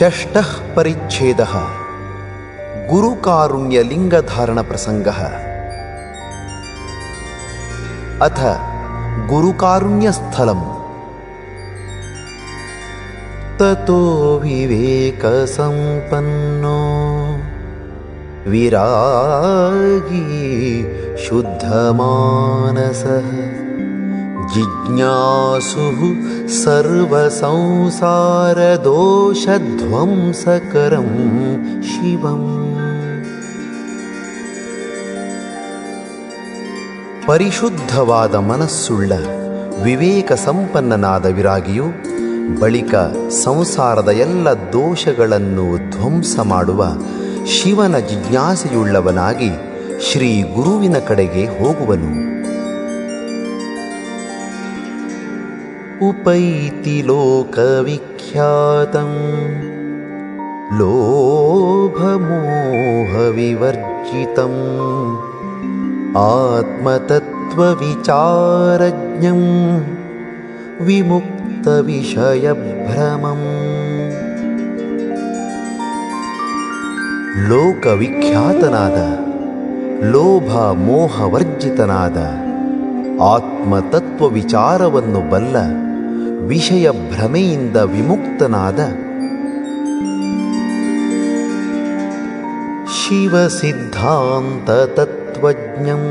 षष्ठः परिच्छेदः गुरुकारुण्यलिङ्गधारणप्रसङ्गः। अथ गुरुकारुण्यस्थलम्। ततो विवेकसम्पन्नो विरागी शुद्धमानसः जिज्ञासुः सर्वसंसारदोषध्वंसकरं शिवम्। ಪರಿಶುದ್ಧವಾದ ಮನಸ್ಸುಳ್ಳ ವಿವೇಕ ಸಂಪನ್ನನಾದ ವಿರಾಗಿಯು ಬಳಿಕ ಸಂಸಾರದ ಎಲ್ಲ ದೋಷಗಳನ್ನು ಧ್ವಂಸ ಮಾಡುವ ಶಿವನ ಜಿಜ್ಞಾಸೆಯುಳ್ಳವನಾಗಿ ಶ್ರೀ ಗುರುವಿನ ಕಡೆಗೆ ಹೋಗುವನು. ಉಪೈತಿ ಲೋಕವಿಖ್ಯಾತಂ ಲೋಭಮೋಹವಿವರ್ಜಿತಂ ಆತ್ಮತತ್ವವಿಚಾರಜ್ಞಂ ವಿಮುಕ್ತವಿಷಯಭ್ರಮಂ. ಲೋಕವಿಖ್ಯಾತನಾದ ಲೋಭ ಮೋಹವರ್ಜಿತನಾದ ಆತ್ಮತತ್ವ ವಿಚಾರವನ್ನು ಬಲ್ಲ ವಿಷಯ ಭ್ರಮೆಯಿಂದ ವಿಮುಕ್ತನಾದ ಶಿವಸಿದ್ಧಾಂತ ತತ್ವಜ್ಞಂ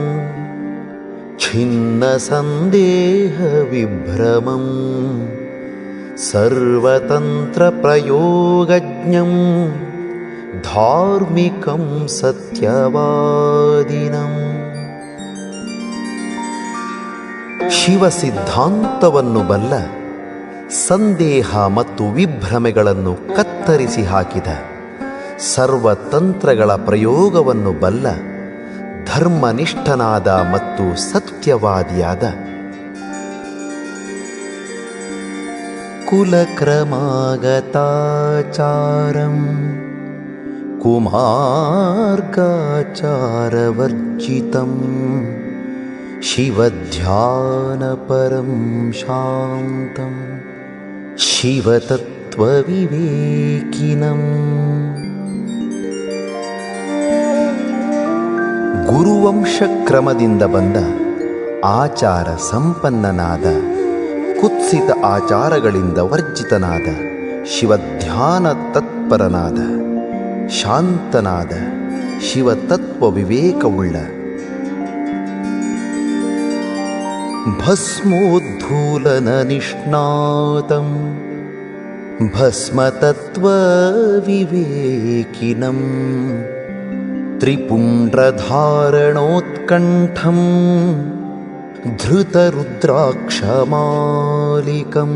ಛಿನ್ನ ಸಂದೇಹ ವಿಭ್ರಮಂ ಸರ್ವತಂತ್ರ ಪ್ರಯೋಗಜ್ಞಂ ಧಾರ್ಮಿಕಂ ಸತ್ಯವಾದಿನಂ. ಶಿವ ಸಿದ್ಧಾಂತವನ್ನು ಬಲ್ಲ ಸಂದೇಹ ಮತ್ತು ವಿಭ್ರಮೆಗಳನ್ನು ಕತ್ತರಿಸಿ ಹಾಕಿದ ಸರ್ವತಂತ್ರಗಳ ಪ್ರಯೋಗವನ್ನು ಬಲ್ಲ ಧರ್ಮನಿಷ್ಠನಾದ ಮತ್ತು ಸತ್ಯವಾದಿಯಾದ ಕುಲಕ್ರಮಾಗತಾಚಾರಂ ಕುಮಾರ್ಗಾಚಾರವರ್ಜಿತಂ ಶಿವಧ್ಯಾನಪರಂ ಶಾಂತಂ ಶಿವತತ್ವವಿವೇಕಿನಂ. ಗುರುವಂಶ ಕ್ರಮದಿಂದ ಬಂದ ಆಚಾರ ಸಂಪನ್ನನಾದ ಕುತ್ಸಿತ ಆಚಾರಗಳಿಂದ ವರ್ಜಿತನಾದ ಶಿವಧ್ಯಾನ ತತ್ಪರನಾದ ಶಾಂತನಾದ ಶಿವತತ್ವ ವಿವೇಕವುಳ್ಳ ಭಸ್ಮೋದ್ಧೂಲನ ನಿಷ್ಣಾತಂ ಭಸ್ಮತತ್ವ ವಿವೇಕಿನಂ ತ್ರಿಪುಂಡ್ರಧಾರಣೋತ್ಕಂಠಂ ಧೃತರುದ್ರಾಕ್ಷಮಾಲಿಕಂ.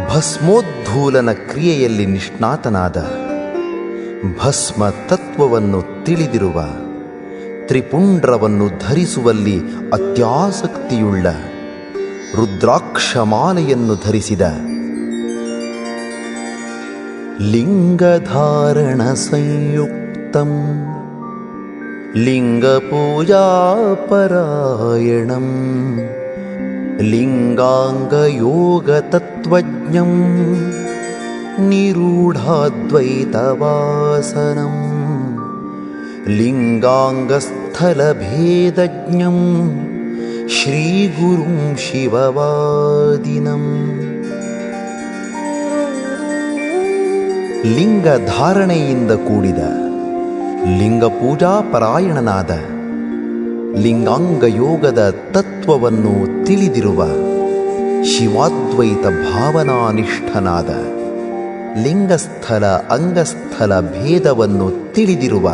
ಭಸ್ಮೋದ್ಧೂಲನ ಕ್ರಿಯೆಯಲ್ಲಿ ನಿಷ್ಣಾತನಾದ ಭಸ್ಮ ತತ್ವವನ್ನು ತಿಳಿದಿರುವ ತ್ರಿಪುಂಡ್ರವನ್ನು ಧರಿಸುವಲ್ಲಿ ಅತ್ಯಾಸಕ್ತಿಯುಳ್ಳ ರುದ್ರಾಕ್ಷಮಾಲೆಯನ್ನು ಧರಿಸಿದ ಲಿಂಗಧಾರಣ ಸಂಯುಕ್ತಂ ಲಿಂಗಪೂಜಾಪರಾಯಣಂ ಲಿಂಗಾಂಗಯೋಗತತ್ವಜ್ಞಂ ನಿರೂಢಾದ್ವೈತವಾಸನಂ ಲಿಂಗಾಂಗಸ್ಥಲಭೇದಜ್ಞಂ ಶ್ರೀಗುರುಂ ಶಿವವಾದಿನಂ. ಲಿಂಗಧಾರಣೆಯಿಂದ ಕೂಡಿದ ಲಿಂಗಪೂಜಾಪರಾಯಣನಾದ ಲಿಂಗಾಂಗಯೋಗದ ತತ್ವವನ್ನು ತಿಳಿದಿರುವ ಶಿವಾದ್ವೈತ ಭಾವನಾನಿಷ್ಠನಾದ ಲಿಂಗಸ್ಥಲ ಅಂಗಸ್ಥಲ ಭೇದವನ್ನು ತಿಳಿದಿರುವ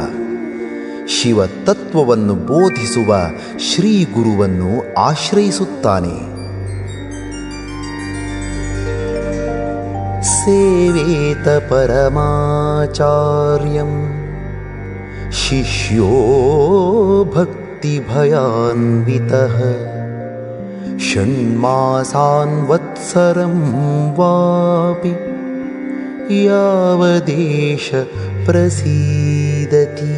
ಶಿವತತ್ವವನ್ನು ಬೋಧಿಸುವ ಶ್ರೀ ಗುರುವನ್ನು ಆಶ್ರಯಿಸುತ್ತಾನೆ. ಸೇವೇತ ಪರಮಾಚಾರ್ಯಂ ಶಿಷ್ಯೋ ಭಕ್ತಿಭಯಾನ್ವಿತಃ ಷಣ್ಮಾಸಾನ್ವತ್ಸರಂ ವಾಪಿ ಯಾವದೇಶ ಪ್ರಸೀದತಿ.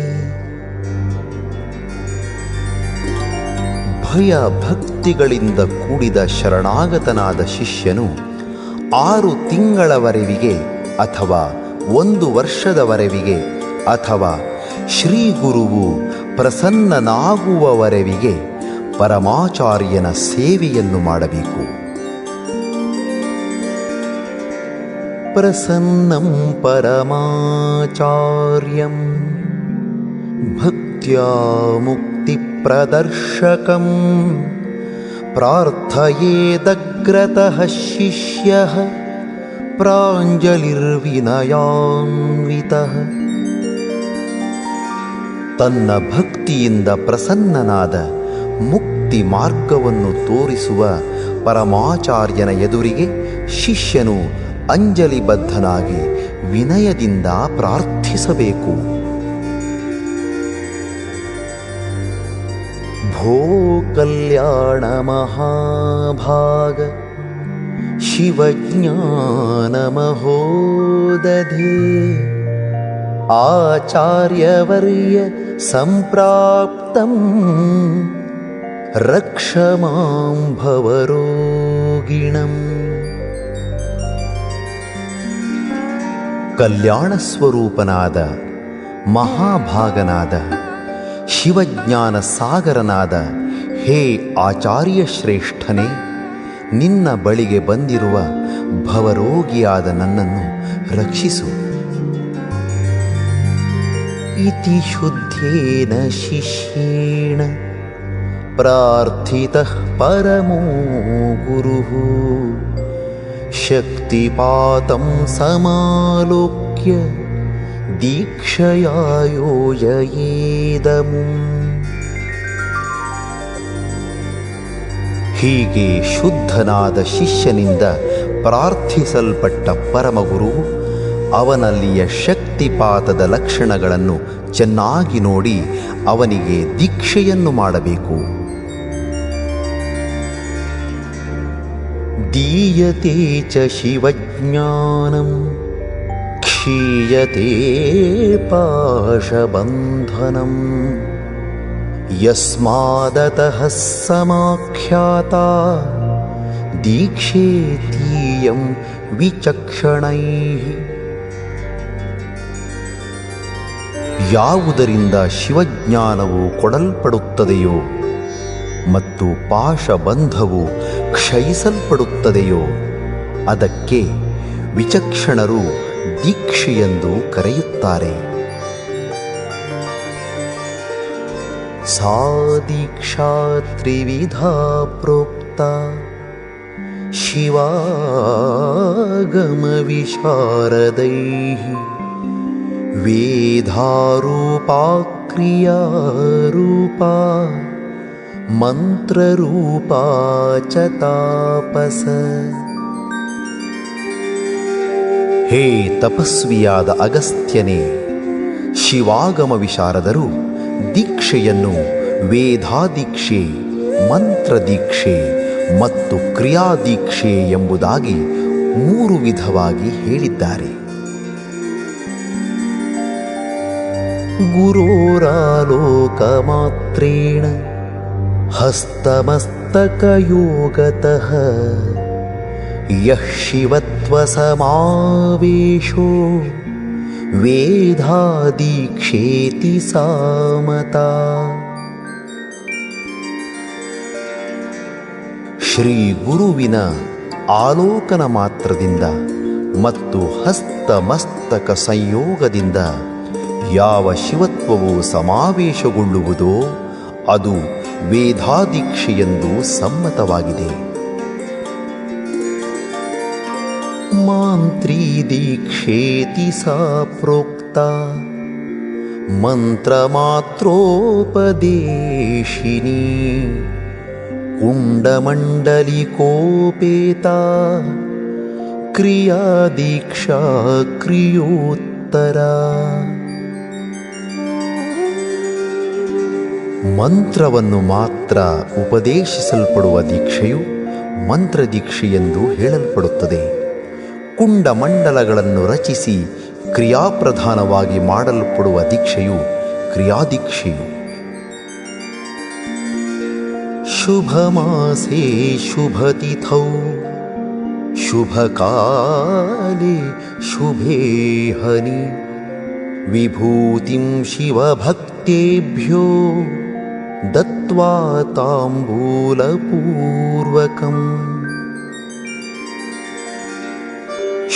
ಭಯ ಭಕ್ತಿಗಳಿಂದ ಕೂಡಿದ ಶರಣಾಗತನಾದ ಶಿಷ್ಯನು 6 ತಿಂಗಳವರೆವಿಗೆ ಅಥವಾ 1 ವರ್ಷದವರೆವಿಗೆ ಅಥವಾ ಶ್ರೀ ಗುರುವು ಪ್ರಸನ್ನನಾಗುವವರೆವಿಗೆ ಪರಮಾಚಾರ್ಯನ ಸೇವೆಯನ್ನು ಮಾಡಬೇಕು. ಪ್ರಸನ್ನಂ ಪರಮಾಚಾರ್ಯಂ ಭಕ್ತ್ಯಾ ಮುಕ್ತಿಪ್ರದರ್ಶಕಂ ಪ್ರಾರ್ಥಯೇದಗ್ರತಃ ಶಿಷ್ಯಃ ಪ್ರಾಂಜಲಿರ್ವಿನಯಾನ್ವಿತಃ. ತನ್ನ ಭಕ್ತಿಯಿಂದ ಪ್ರಸನ್ನನಾದ ಮುಕ್ತಿ ಮಾರ್ಗವನ್ನು ತೋರಿಸುವ ಪರಮಾಚಾರ್ಯನ ಎದುರಿಗೆ ಶಿಷ್ಯನು ಅಂಜಲಿಬದ್ಧನಾಗಿ ವಿನಯದಿಂದ ಪ್ರಾರ್ಥಿಸಬೇಕು. ಭೋ ಕಲ್ಯಾಣ ಮಹಾಭಾಗ ಶಿವಜ್ಞಾನ ಮಹೋದಧೇ ಆಚಾರ್ಯವರ್ಯ ಸಂಪ್ರಾಪ್ತಂ ರಕ್ಷ ಮಾಂ ಭವರೋಗಿಣಂ. ಕಲ್ಯಾಣ ಸ್ವರೂಪನಾದ ಮಹಾಭಾಗನಾದ ಶಿವಜ್ಞಾನ ಸಾಗರನಾದ ಹೇ ಆಚಾರ್ಯ ಶ್ರೇಷ್ಠನೇ, ನಿನ್ನ ಬಳಿಗೆ ಬಂದಿರುವ ಭವರೋಗಿಯಾದ ನನ್ನನ್ನು ರಕ್ಷಿಸು. ಇತಿ ಶುದ್ಧೇನ ಶಿಷ್ಯೇಣ ಪ್ರಾರ್ಥಿತಃ ಪರಮೋ ಗುರುಃ ಶಕ್ತಿಪಾತಂ ಸಮಾಲೋಕ್ಯ ದೀಕ್ಷಯಾ ಯೋಜಯೇದಮುಂ. ಹೀಗೆ ಶುದ್ಧನಾದ ಶಿಷ್ಯನಿಂದ ಪ್ರಾರ್ಥಿಸಲ್ಪಟ್ಟ ಪರಮಗುರುವು ಅವನಲ್ಲಿಯ ಶಕ್ತಿಪಾತದ ಲಕ್ಷಣಗಳನ್ನು ಚೆನ್ನಾಗಿ ನೋಡಿ ಅವನಿಗೆ ದೀಕ್ಷೆಯನ್ನು ಮಾಡಬೇಕು. ದೀಯತೆ ಚ ಶಿವಜ್ಞಾನಂ ಕ್ಷೀಯತೆ ಪಾಶಬಂಧನಂ ಯಸ್ಮಾದತಃ ಸಮಾಖ್ಯಾತಾ ದೀಕ್ಷೇತೀಯಂ ವಿಚಕ್ಷಣೈಃ. ಯಾವುದರಿಂದ ಶಿವಜ್ಞಾನವು ಕೊಡಲ್ಪಡುತ್ತದೆಯೋ ಮತ್ತು ಪಾಶಬಂಧವು ಕ್ಷಯಿಸಲ್ಪಡುತ್ತದೆಯೋ ಅದಕ್ಕೆ ವಿಚಕ್ಷಣರು ದೀಕ್ಷೆಯೆಂದು ಕರೆಯುತ್ತಾರೆ. ಸಾ ದೀಕ್ಷಾ ತ್ರಿವಿಧಾ ಪ್ರೋಕ್ತ ಶಿವಾಗಮ ವಿಶಾರದೈಃ ವೇದಾರೂಪಾ ಕ್ರಿಯಾರೂಪಾ ಮಂತ್ರರೂಪಾ ಚ ತಾಪಸ. ಹೇ ತಪಸ್ವಿಯಾದ ಅಗಸ್ತ್ಯನೇ, ಶಿವಾಗಮ ವಿಶಾರದರು ದೀಕ್ಷೆಯನ್ನು ವೇದಾದೀಕ್ಷೆ, ಮಂತ್ರದೀಕ್ಷೆ ಮತ್ತು ಕ್ರಿಯಾದೀಕ್ಷೆ ಎಂಬುದಾಗಿ 3 ವಿಧವಾಗಿ ಹೇಳಿದ್ದಾರೆ. ಗುರೋರಾಲೋಕಮಾತ್ರೇಣ ಹಸ್ತಮಸ್ತಕಯೋಗತಃ ಯಃ ಶಿವತ್ವಸಮಾವೇಶೋ ವೇದಾದೀಕ್ಷೇತಿ ಸಾಮತಾ. ಶ್ರೀ ಗುರುವಿನ ಆಲೋಕನ ಮಾತ್ರದಿಂದ ಮತ್ತು ಹಸ್ತಮಸ್ತಕ ಸಂಯೋಗದಿಂದ ಯಾವ ಶಿವತ್ವವು ಸಮಾವೇಶಗೊಳ್ಳುವುದೋ ಅದು ವೇದಾದೀಕ್ಷೆಯೆಂದು ಸಮ್ಮತವಾಗಿದೆ. ಮಾಂತ್ರೀ ದೀಕ್ಷೇತಿ ಸಾ ಪ್ರೋಕ್ತ ಮಂತ್ರಮಾತ್ರೋಪದೇಶಿನಿ ಕುಂಡಮಂಡಲಿಕೋಪೇತ ಕ್ರಿಯಾದೀಕ್ಷಾ ಕ್ರಿಯೋತ್ತರ. ಮಂತ್ರವನ್ನು ಮಾತ್ರ ಉಪದೇಶಿಸಲ್ಪಡುವ ದೀಕ್ಷೆಯು ಮಂತ್ರದೀಕ್ಷೆಯೆಂದು ಹೇಳಲ್ಪಡುತ್ತದೆ. ಕುಂಡಮಂಡಲಗಳನ್ನು ರಚಿಸಿ ಕ್ರಿಯಾಪ್ರಧಾನವಾಗಿ ಮಾಡಲ್ಪಡುವ ದೀಕ್ಷೆಯು ಕ್ರಿಯಾದೀಕ್ಷೆಯು. ಶುಭಮಾಸೇ ಶುಭತಿಥೌ शुभकाले शुभे हनि विभूतिं शिवभक्तेभ्यो दत्त्वा ताम्बूलपूर्वकम्।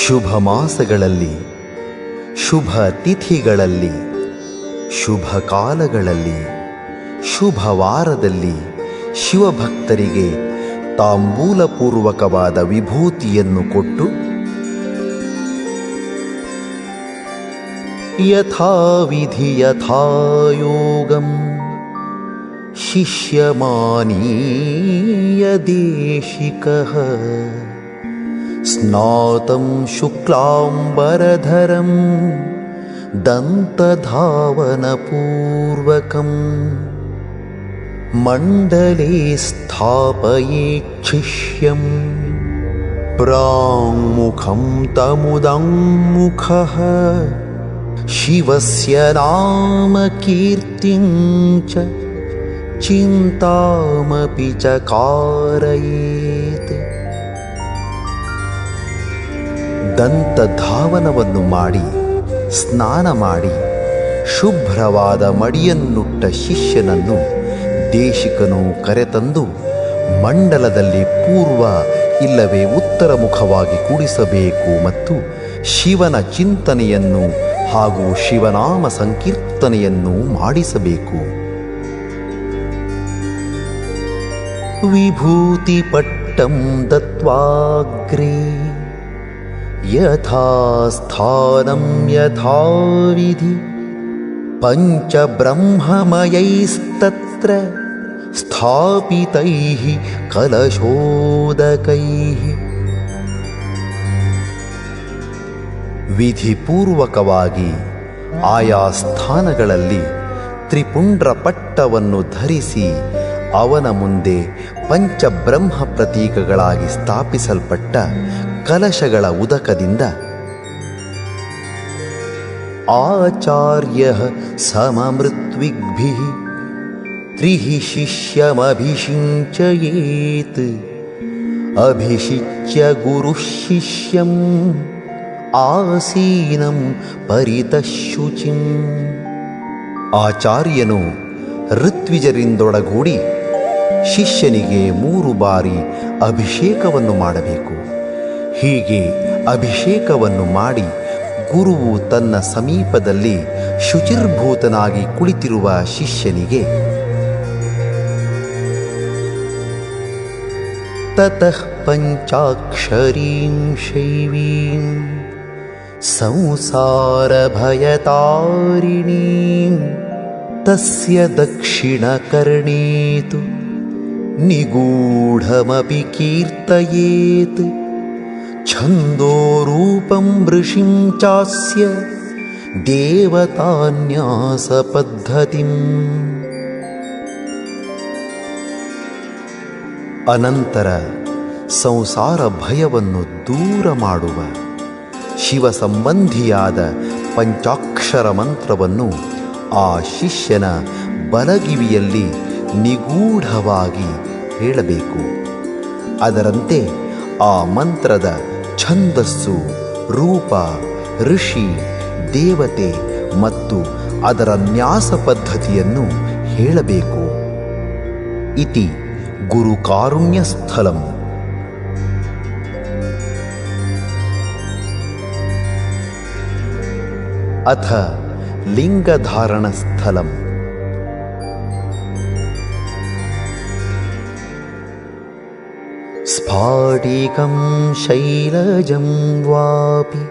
ಶುಭ ಮಾಸಗಳಲ್ಲಿ, ಶುಭ ತಿಥಿಗಳಲ್ಲಿ, ಶುಭ ಕಾಲಗಳಲ್ಲಿ, ಶುಭ ವಾರದಲ್ಲಿ ಶಿವಭಕ್ತರಿಗೆ ತಾಂಬೂಲಪೂರ್ವಕವಾದ ವಿಭೂತಿಯನ್ನು ಕೊಟ್ಟು ಯಥಾವಿಧಿ ಯಥಾಯೋಗಂ ಶಿಷ್ಯಮಾನೀಯ ದೇಶಿಕಃ ಸ್ನಾತಂ ಶುಕ್ಲಾಂಬರಧರಂ ದಂತಧಾವನಪೂರ್ವಕಂ ಮಂಡಲೇ ಸ್ಥಾಪಯೇಚ್ಛಿಷ್ಯಂ ಪ್ರಾಂಗುಖಂ ತಮುದಂಗುಖಃ ಶಿವಸ್ಯ ನಾಮ ಕೀರ್ತಿಂ ಚ ಚಿಂತಾಮಪಿ ಚ कारयेत्। ದಂತಧಾವನವನ್ನು ಮಾಡಿ ಸ್ನಾನ ಮಾಡಿ ಶುಭ್ರವಾದ ಮಡಿಯನ್ನುಟ್ಟ ಶಿಷ್ಯನನ್ನು ದೇಶಿಕನು ಕರೆತಂದು ಮಂಡಲದಲ್ಲಿ ಪೂರ್ವ ಇಲ್ಲವೇ ಉತ್ತರ ಮುಖವಾಗಿ ಕೂಡಿಸಬೇಕು ಮತ್ತು ಶಿವನ ಚಿಂತನೆಯನ್ನು ಹಾಗೂ ಶಿವನಾಮ ಸಂಕೀರ್ತನೆಯನ್ನು ಮಾಡಿಸಬೇಕು. ವಿಭೂತಿ ಪಟ್ಟಂ ದತ್ವಾಗ್ರೇ ಯಥಾಸ್ಥಾನಂ ಯಥಾವಿಧಿ ಪಂಚಬ್ರಹ್ಮಮಯೈಸ್ತತ್ರ ಸ್ಥಾಪಿತೈಃ ಕಲಶೋದಕೈಃ. ವಿಧಿಪೂರ್ವಕವಾಗಿ ಆಯಾ ಸ್ಥಾನಗಳಲ್ಲಿ ತ್ರಿಪುಂಡ್ರ ಪಟ್ಟವನ್ನು ಧರಿಸಿ ಅವನ ಮುಂದೆ ಪಂಚಬ್ರಹ್ಮ ಪ್ರತೀಕಗಳಾಗಿ ಸ್ಥಾಪಿಸಲ್ಪಟ್ಟ ಕಲಶಗಳ ಉದಕದಿಂದ ಆಚಾರ್ಯಃ ಸಮಮೃತ್ವಿಗ್ಭಿಃ ತ್ರಿಃ ಶಿಷ್ಯಮಭಿಷಿಂಚಯೇತ್ ಅಭಿಷಿಚ್ಯ ಗುರುಃ ಶಿಷ್ಯಂ ಆಸೀನಂ ಪರಿತಃ ಶುಚಿಂ. ಆಚಾರ್ಯನು ಋತ್ವಿಜರಿಂದೊಡಗೂಡಿ ಶಿಷ್ಯನಿಗೆ 3 ಬಾರಿ ಅಭಿಷೇಕವನ್ನು ಮಾಡಬೇಕು. ಹೀಗೆ ಅಭಿಷೇಕವನ್ನು ಮಾಡಿ ಗುರುವು ತನ್ನ ಸಮೀಪದಲ್ಲಿ ಶುಚಿರ್ಭೂತನಾಗಿ ಕುಳಿತಿರುವ ಶಿಷ್ಯನಿಗೆ ತತಃ ಪಂಚಾಕ್ಷರೀಂ ಶೈವೀಂ ಸಂಸಾರ ಭಯತಾರಿಣೀಂ ತಸ್ಯ ದಕ್ಷಿಣಕರ್ಣೇತು ನಿಗೂಢಮಪಿ ಕೀರ್ತಯೇತ್ ಛಂದೋರೂಪಂ ಋಷಿಂ ಚಾಸ್ಯ ದೇವತಾನ್ಯಾಸ ಪದ್ಧತಿಂ. ಅನಂತರ ಸಂಸಾರ ಭಯವನ್ನು ದೂರ ಮಾಡುವ ಶಿವ ಸಂಬಂಧಿಯಾದ ಪಂಚಾಕ್ಷರ ಮಂತ್ರವನ್ನು ಆ ಶಿಷ್ಯನ ಬಲಗಿವಿಯಲ್ಲಿ ನಿಗೂಢವಾಗಿ ಹೇಳಬೇಕು. ಅದರಂತೆ ಆ ಮಂತ್ರದ ಛಂದಸ್ಸು, ರೂಪ, ಋಷಿ, ದೇವತೆ ಮತ್ತು ಅದರ ನ್ಯಾಸ ಪದ್ಧತಿಯನ್ನು ಹೇಳಬೇಕು. ಇತಿ ಗುರುಕಾರುಣ್ಯಸ್ಥಲಂ. ಅಥ ಲಿಂಗಧಾರಣಸ್ಥಲಂ. ಸ್ಫಾಟಿಕಂ ಶೈಲಜಂ ವಾಪಿ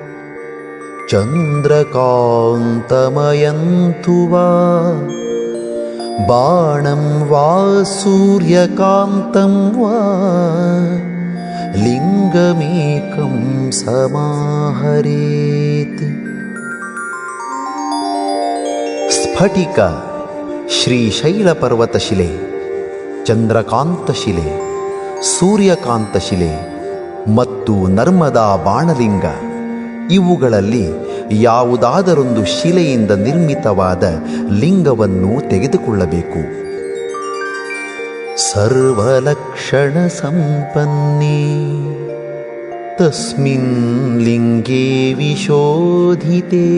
ಚಂದ್ರಕಾಂತಮಯಂತು ವಾ ಬಾಣಂ ವಾ ಸೂರ್ಯಕಾಂತಂ ವಾ ಲಿಂಗಮೇಕಂ ಸಮಾಹರೇತ್. ಸ್ಫಟಿಕ ಶ್ರೀಶೈಲ ಪರ್ವತ ಶಿಲೆ, ಚಂದ್ರಕಾಂತ ಶಿಲೆ, ಸೂರ್ಯಕಾಂತ ಶಿಲೆ ಮತ್ತು ನರ್ಮದಾ ಬಾಣಲಿಂಗ ಇವುಗಳಲ್ಲಿ ಯಾವುದಾದರೊಂದು ಶಿಲೆಯಿಂದ ನಿರ್ಮಿತವಾದ ಲಿಂಗವನ್ನು ತೆಗೆದುಕೊಳ್ಳಬೇಕು. ಸರ್ವಲಕ್ಷಣ ಸಂಪನ್ನೇ तस्मिन् लिङ्गे विशोधिते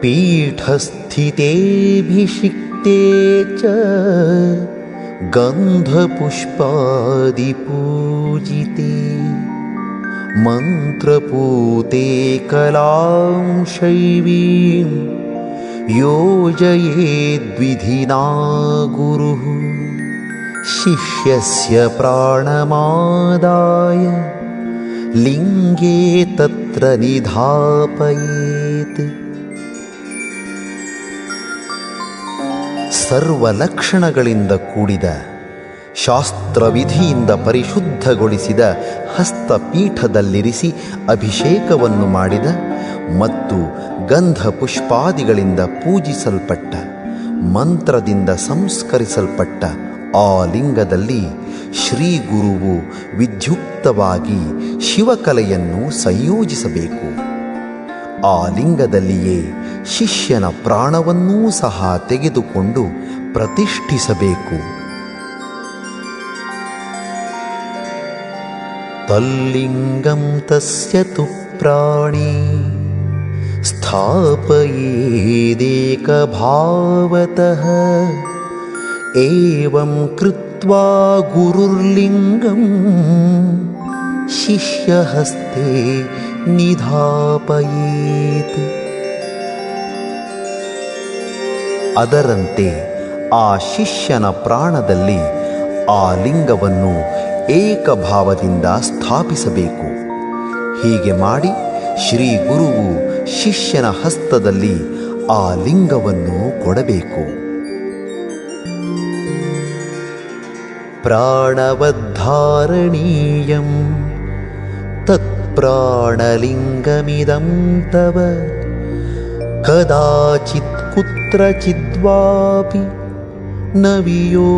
पीठस्थितेऽभिषिक्ते च गन्धपुष्पादिपूजिते मन्त्रपूते कलां शैवीं योजयेद्विधिना गुरुः शिष्यस्य प्राणमादाय लिङ्गे तत्र निधापयेत्। ಸರ್ವಲಕ್ಷಣಗಳಿಂದ ಕೂಡಿದ ಶಾಸ್ತ್ರವಿಧಿಯಿಂದ ಪರಿಶುದ್ಧಗೊಳಿಸಿದ ಹಸ್ತಪೀಠದಲ್ಲಿರಿಸಿ ಅಭಿಷೇಕವನ್ನು ಮಾಡಿದ ಮತ್ತು ಗಂಧ ಪುಷ್ಪಾದಿಗಳಿಂದ ಪೂಜಿಸಲ್ಪಟ್ಟ ಮಂತ್ರದಿಂದ ಸಂಸ್ಕರಿಸಲ್ಪಟ್ಟ ಆ ಲಿಂಗದಲ್ಲಿ ಶ್ರೀ ಗುರುವು ವಿದ್ಯುಕ್ತವಾಗಿ ಶಿವಕಲೆಯನ್ನು ಸಂಯೋಜಿಸಬೇಕು. ಆ ಲಿಂಗದಲ್ಲಿಯೇ ಶಿಷ್ಯನ ಪ್ರಾಣವನ್ನೂ ಸಹ ತೆಗೆದುಕೊಂಡು ಪ್ರತಿಷ್ಠಿಸಬೇಕು. ತಲ್ಲಿಂಗಂ ತಸ್ಯ ತು ಪ್ರಾಣಿ ಸ್ಥಾಪಯೇದೇಕಭಾವತಃ ಏವಂ ಕೃತ್ವಾ ಗುರುರ್ಲಿಂಗಂ ಶಿಷ್ಯಹಸ್ತೆ ನಿಧಾಪಯೇತ್. ಅದರಂತೆ ಆ ಶಿಷ್ಯನ ಪ್ರಾಣದಲ್ಲಿ ಆ ಲಿಂಗವನ್ನು ಏಕಭಾವದಿಂದ ಸ್ಥಾಪಿಸಬೇಕು. ಹೀಗೆ ಮಾಡಿ ಶ್ರೀ ಗುರುವು ಶಿಷ್ಯನ ಹಸ್ತದಲ್ಲಿ ಆ ಲಿಂಗವನ್ನು ಕೊಡಬೇಕು. ಪ್ರಾಣವದ್ಧಾರಣೀಯಂ ತತ್ಪ್ರಾಣಲಿಂಗಮಿದಂ ತವ ಕದಾಚಿತ್ ಕುತ್ರಚಿದ್ವಾಪಿ ನ ವಿಯೋಜಯದೇಹತಃ.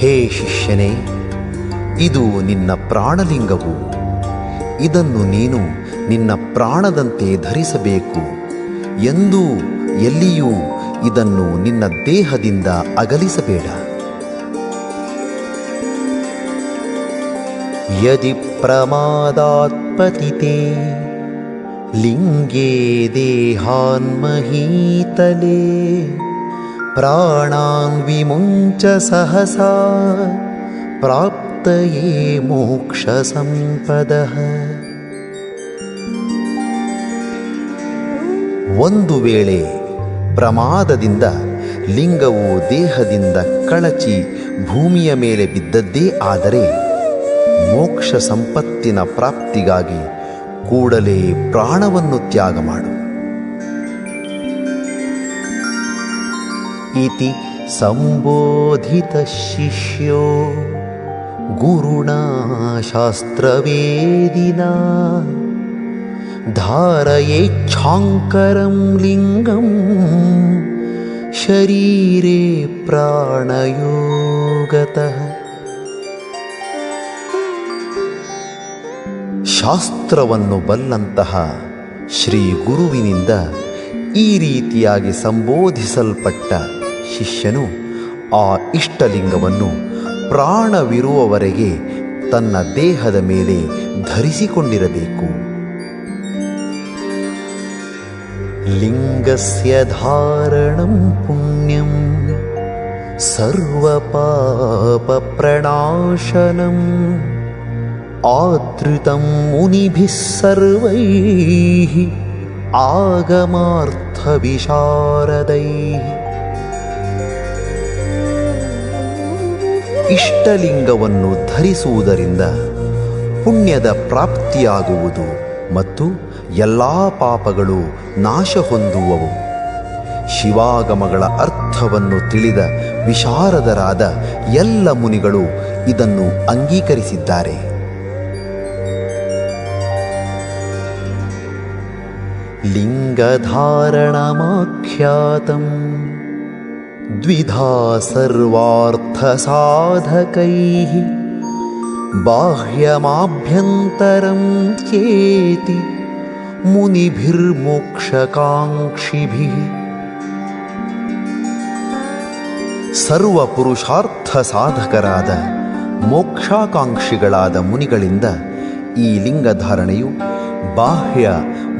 ಹೇ ಶಿಷ್ಯನೇ, ಇದು ನಿನ್ನ ಪ್ರಾಣಲಿಂಗವು. ಇದನ್ನು ನೀನು ನಿನ್ನ ಪ್ರಾಣದಂತೆ ಧರಿಸಬೇಕು. ಎಂದೂ ಎಲ್ಲಿಯೂ ಇದನ್ನು ನಿನ್ನ ದೇಹದಿಂದ ಅಗಲಿಸಬೇಡ. ಯದಿ ಪ್ರಮಾದಾತ್ ಪತಿತೆ ಲಿಂಗೇ ದೇಹಾನ್ಮಹೀತಲೆ ಪ್ರಾಣಾನ್ ವಿಮುಂಚ ಸಹಸಾ ಪ್ರಾಪ್ತಯೇ ಮೋಕ್ಷ ಸಂಪದಃ. ಒಂದು ವೇಳೆ ಪ್ರಮಾದದಿಂದ ಲಿಂಗವು ದೇಹದಿಂದ ಕಳಚಿ ಭೂಮಿಯ ಮೇಲೆ ಬಿದ್ದದ್ದೇ ಆದರೆ ಮೋಕ್ಷ ಸಂಪತ್ತಿನ ಪ್ರಾಪ್ತಿಗಾಗಿ ಕೂಡಲೇ ಪ್ರಾಣವನ್ನು ತ್ಯಾಗ ಮಾಡು. ಇತಿ ಸಂಬೋಧಿತ ಶಿಷ್ಯೋ ಗುರುಣಾ ಶಾಸ್ತ್ರವೇದಿನಾ ಧಾರಯೇಚ್ಛಾಂಕರಂ ಲಿಂಗಂ ಶರೀರೇ ಪ್ರಾಣಯೋಗತಃ. ಶಾಸ್ತ್ರವನ್ನು ಬಲ್ಲಂತಹ ಶ್ರೀ ಗುರುವಿನಿಂದ ಈ ರೀತಿಯಾಗಿ ಸಂಬೋಧಿಸಲ್ಪಟ್ಟ ಶಿಷ್ಯನು ಆ ಇಷ್ಟಲಿಂಗವನ್ನು ಪ್ರಾಣವಿರುವವರೆಗೆ ತನ್ನ ದೇಹದ ಮೇಲೆ ಧರಿಸಿಕೊಂಡಿರಬೇಕು. ಲಿಂಗಸ್ಯ ಧಾರಣಂ ಪುಣ್ಯಂ ಸರ್ವಪಾಪ ಪ್ರಣಾಶನಂ ಆದೃತಂ ಮುನಿಭಿಃ ಸರ್ವೈಃ ಆಗಮಾರ್ಥ ವಿಶಾರದೈಃ. ಇಷ್ಟಲಿಂಗವನ್ನು ಧರಿಸುವುದರಿಂದ ಪುಣ್ಯದ ಪ್ರಾಪ್ತಿಯಾಗುವುದು ಮತ್ತು ಎಲ್ಲ ಪಾಪಗಳು ನಾಶ ಹೊಂದುವವು. ಶಿವಾಗಮಗಳ ಅರ್ಥವನ್ನು ತಿಳಿದ ವಿಶಾರದರಾದ ಎಲ್ಲ ಮುನಿಗಳು ಇದನ್ನು ಅಂಗೀಕರಿಸಿದ್ದಾರೆ. ಲಿಂಗಧಾರಣಮಾಖ್ಯಾತಂ ದ್ವಿಧಾ ಸರ್ವಾರ್ಥಸಾಧಕೈಃ ಬಾಹ್ಯಮಾಭ್ಯಂತರಂ ಚೇತಿ ಮುನಿಭಿರ್ಮೋಕ್ಷಕಾಂಕ್ಷಿಭಿಃ. ಸರ್ವ ಪುರುಷಾರ್ಥ ಸಾಧಕರಾದ ಮೋಕ್ಷಾಕಾಂಕ್ಷಿಗಳಾದ ಮುನಿಗಳಿಂದ ಈ ಲಿಂಗಧಾರಣೆಯು ಬಾಹ್ಯ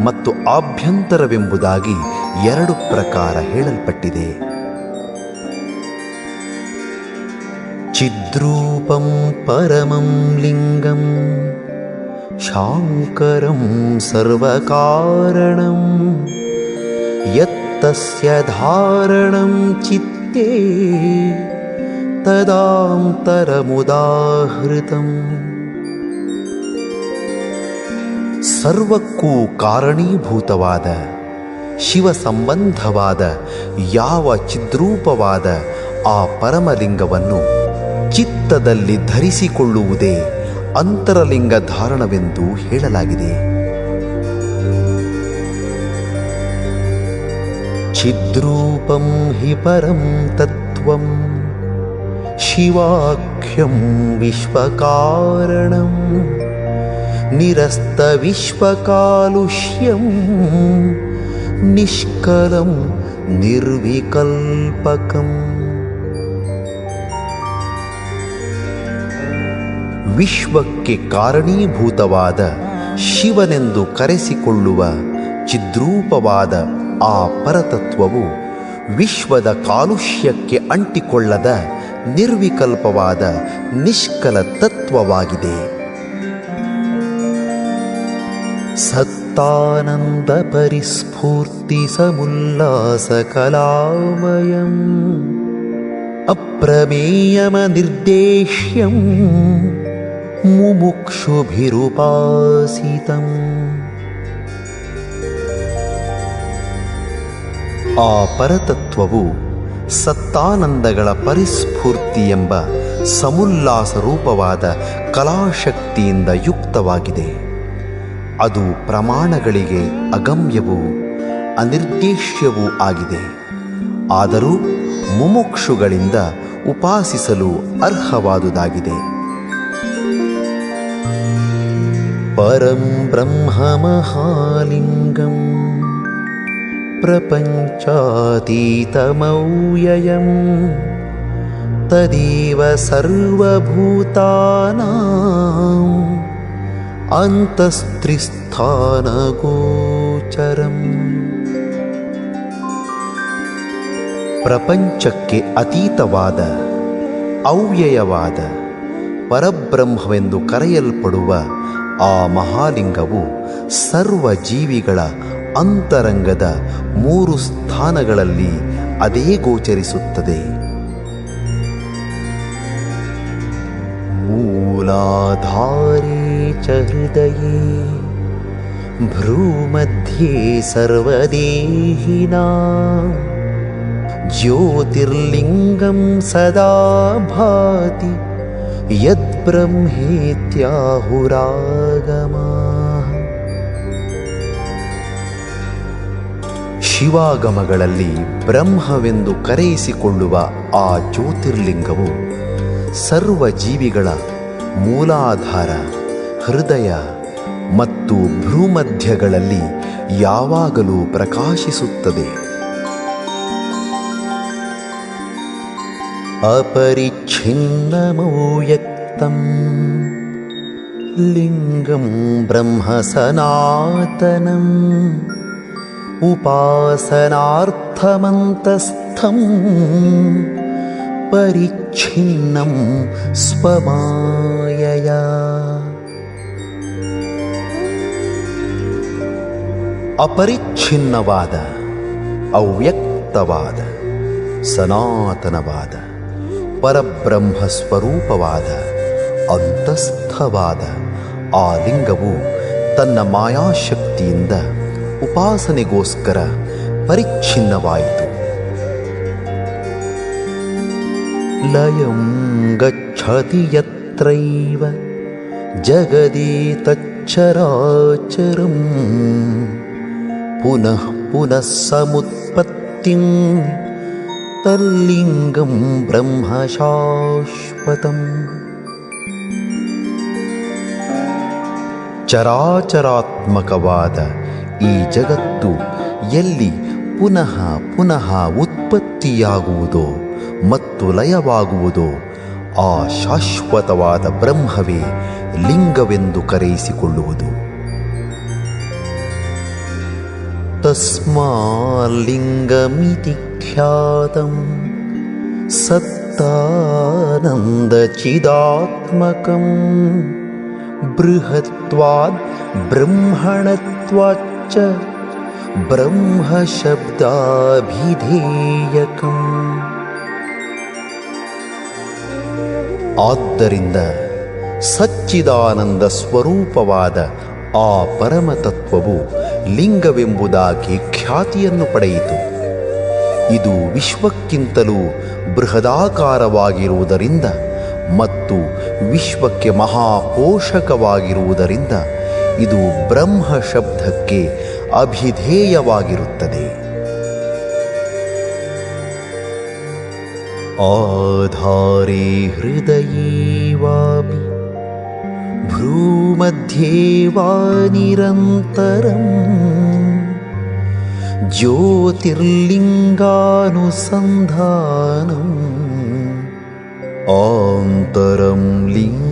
ಮತ್ತು ಆಭ್ಯಂತರವೆಂಬುದಾಗಿ ಎರಡು ಪ್ರಕಾರ ಹೇಳಲ್ಪಟ್ಟಿದೆ. ಚಿದ್ರೂಪಂ ಪರಮಂ ಲಿಂಗಂ ಶಾಂಕರಂ ಸರ್ವಕಾರಣಂ ಯತ್ತಸ್ಯ ಧಾರಣಂ ಚಿತ್ತೇ ತದಾಂತರಮುದಾಹೃತಂ. ಸರ್ವಕ್ಕೂ ಕಾರಣೀಭೂತವಾದ ಶಿವ ಸಂಬಂಧವಾದ ಯಾವ ಚಿದ್ರೂಪವಾದ ಆ ಪರಮಲಿಂಗವನ್ನು ಚಿತ್ತದಲ್ಲಿ ಧರಿಸಿಕೊಳ್ಳುವುದೇ ಅಂತರಲಿಂಗ ಧಾರಣವೆಂದು ಹೇಳಲಾಗಿದೆ. ಚಿದ್ರೂಪಂ ಹಿ ಪರಂ ತತ್ವಂ ಶಿವಾಖ್ಯಂ ವಿಶ್ವಕಾರಣಂ ನಿರಸ್ತ ವಿಶ್ವಕಾಲುಷ್ಯಂ ನಿಷ್ಕಲಂ ನಿರ್ವಿಕಲ್ಪಕಂ. ವಿಶ್ವಕ್ಕೆ ಕಾರಣೀಭೂತವಾದ ಶಿವನೆಂದು ಕರೆಸಿಕೊಳ್ಳುವ ಚಿದ್ರೂಪವಾದ ಆ ಪರತತ್ವವು ವಿಶ್ವದ ಕಾಲುಷ್ಯಕ್ಕೆ ಅಂಟಿಕೊಳ್ಳದ ನಿರ್ವಿಕಲ್ಪವಾದ ನಿಷ್ಕಲ ತತ್ವವಾಗಿದೆ. ಸತ್ತಾನಂದ ಪರಿಸ್ಫೂರ್ತಿ ಸಮುಲ್ಲಾಸ ಕಲಾಮಯಂ ಅಪ್ರಮೇಯಮ ನಿರ್ದೇಶ್ಯಂ ಮುಮುಕ್ಷುಭಿರುಪಾಸಿತಂ. ಆ ಪರತತ್ವವು ಸತ್ತಾನಂದಗಳ ಪರಿಸ್ಫೂರ್ತಿ ಎಂಬ ಸಮುಲ್ಲಾಸ ರೂಪವಾದ ಕಲಾಶಕ್ತಿಯಿಂದ ಯುಕ್ತವಾಗಿದೆ. ಅದು ಪ್ರಮಾಣಗಳಿಗೆ ಅಗಮ್ಯವೂ ಅನಿರ್ದೇಶ್ಯವೂ ಆಗಿದೆ. ಆದರೂ ಮುಮುಕ್ಷುಗಳಿಂದ ಉಪಾಸಿಸಲು ಅರ್ಹವಾದುದಾಗಿದೆ. ಪರಂ ಬ್ರಹ್ಮ ಮಹಾಲಿಂಗಂ ಪ್ರಪಂಚಾತೀತಮವ್ಯಯಂ ತದೇವ ಸರ್ವಭೂತಾನಾಂ ಅಂತಸ್ತ್ರಿಸ್ಥಾನಗೋಚರಂ. ಪ್ರಪಂಚಕ್ಕೆ ಅತೀತವಾದ ಅವ್ಯಯವಾದ ಪರಬ್ರಹ್ಮವೆಂದು ಕರೆಯಲ್ಪಡುವ ಆ ಮಹಾಲಿಂಗವು ಸರ್ವ ಜೀವಿಗಳ ಅಂತರಂಗದ 3 ಸ್ಥಾನಗಳಲ್ಲಿ ಅದೇ ಗೋಚರಿಸುತ್ತದೆ. ಮೂಲಾಧಾರೇ ಚ ಹೃದಯೇ ಭ್ರೂಮಧ್ಯೆ ಸರ್ವದೇಹಿನಾಂ ಜ್ಯೋತಿರ್ಲಿಂಗಂ ಸದಾ ಭಾತಿ ಯದ್ಬ್ರಹ್ಮೇತ್ಯಾಹುರಾಗಮಾಃ. ಶಿವಾಗಮಗಳಲ್ಲಿ ಬ್ರಹ್ಮವೆಂದು ಕರೆಯಿಸಿಕೊಳ್ಳುವ ಆ ಜ್ಯೋತಿರ್ಲಿಂಗವು ಸರ್ವ ಜೀವಿಗಳ ಮೂಲಾಧಾರ, ಹೃದಯ ಮತ್ತು ಭ್ರೂಮಧ್ಯಗಳಲ್ಲಿ ಯಾವಾಗಲೂ ಪ್ರಕಾಶಿಸುತ್ತದೆ. ಅಪರಿಚ್ಛಿನ್ನಮವ್ಯಕ್ತಂ ಲಿಂಗಂ ಬ್ರಹ್ಮ ಸನಾತನಂ ಉಪಾಸನಾರ್ಥಮಂತಸ್ಥಂ ಪರಿಚ್ಛಿನ್ನಂ ಸ್ವಮಾಯಯಾ. ಅಪರಿಚ್ಛಿನ್ನವಾದ, ಅವ್ಯಕ್ತವಾದ, ಸನಾತನವಾದ, ಪರಬ್ರಹ್ಮ ಸ್ವರೂಪವಾದ, ಅಂತಸ್ಥವಾದ ಆ ಲಿಂಗವು ತನ್ನ ಮಾಯಾಶಕ್ತಿಯಿಂದ ಉಪಾಸನೆಗೋಸ್ಕರ ಪರಿಚ್ಛಿನ್ನವಾಯಿತು. ಲಯಂ ಗಚ್ಚತಿ ಯತ್ರೈವ ಜಗದೇತಚ್ಚರಾಚರಂ ಪುನಃ ಪುನಃ ಸಮುತ್ಪತ್ತಿಂ ತಲ್ಲಿಂಗಂ ಬ್ರಹ್ಮ ಶಾಶ್ವತಂ. ಚರಾಚರಾತ್ಮಕವಾದ ಈ ಜಗತ್ತು ಎಲ್ಲಿ ಪುನಃ ಪುನಃ ಉತ್ಪತ್ತಿಯಾಗುವುದೋ ಮತ್ತು ಲಯವಾಗುವುದೋ ಆ ಶಾಶ್ವತವಾದ ಬ್ರಹ್ಮವೇ ಲಿಂಗವೆಂದು ಕರೆಯಿಸಿಕೊಳ್ಳುವುದು. ತಸ್ಮಾಲಿಂಗಮಿತಿ ಖ್ಯಾತಂ ಸತ್ತಾನಂದಚಿದಾತ್ಮಕಂ ಬೃಹತ್ವಾದ್ ಬ್ರಹ್ಮಣತ್ವಾಚ್ಚ ಬ್ರಹ್ಮಶಬ್ದಾಭಿಧೇಯಕಂ. ಆದ್ದರಿಂದ ಸಚ್ಚಿದಾನಂದ ಸ್ವರೂಪವಾದ ಆ ಪರಮತತ್ವವು ಲಿಂಗವೆಂಬುದಾಗಿ ಖ್ಯಾತಿಯನ್ನು ಪಡೆಯಿತು. ಇದು ವಿಶ್ವಕ್ಕಿಂತಲೂ ಬೃಹದಾಕಾರವಾಗಿರುವುದರಿಂದ ಮತ್ತು ವಿಶ್ವಕ್ಕೆ ಮಹಾಪೋಷಕವಾಗಿರುವುದರಿಂದ ಇದು ಬ್ರಹ್ಮ ಶಬ್ದಕ್ಕೆ ಅಭಿಧೇಯವಾಗಿರುತ್ತದೆ. ಆಧಾರೇ ಹೃದಯೇ ವಾಪಿ ಭ್ರೂಮಧ್ಯೆ ನಿರಂತರಂ ಜ್ಯೋತಿರ್ಲಿಂಗಾನುಸಂಧಾನಂ ಆಂತರಂ ಲಿಂಗಧಾರಣಂ.